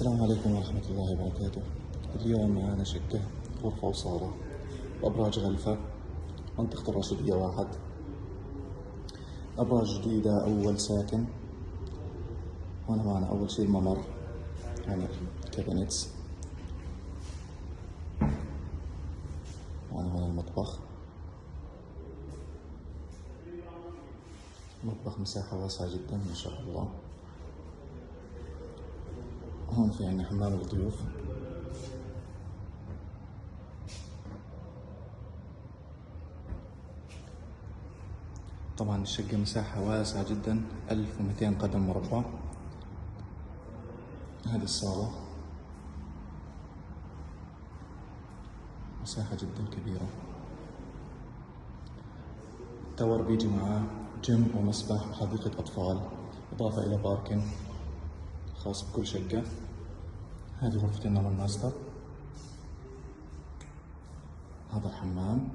السلام عليكم ورحمة الله وبركاته. اليوم معنا شقة غرفة وصالة بأبراج غلفة، منطقة الراشدية 1. أبراج جديدة، أول ساكن. هنا معنا أول شي الممر، هنا الكابينتس، هنا المطبخ. مطبخ مساحة واسعة جدا ما شاء الله. هون في عنا حمام الضيوف. طبعا الشقة مساحة واسعة جدا، 1200 قدم مربع. هذه الصالة، مساحة جدا كبيرة. التاور بيجي معاه جيم ومسبح وحديقة أطفال، إضافة إلى باركن خاص بكل شقة. هذه غرفة النوم الماستر، هذا الحمام،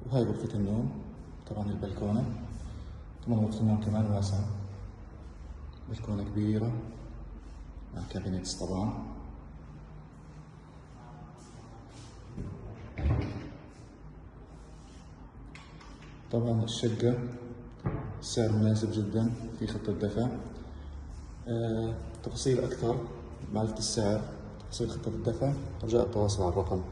وهاي غرفة النوم. طبعا البلكونة، طبعا غرفة النوم كمان واسعة، بلكونة كبيرة مع كابينتس طبعا. طبعا الشقة السعر مناسب جدا، في خطة دفع. تفاصيل أكثر، معرفة السعر، تفاصيل خطة الدفع، رجاء التواصل على الرقم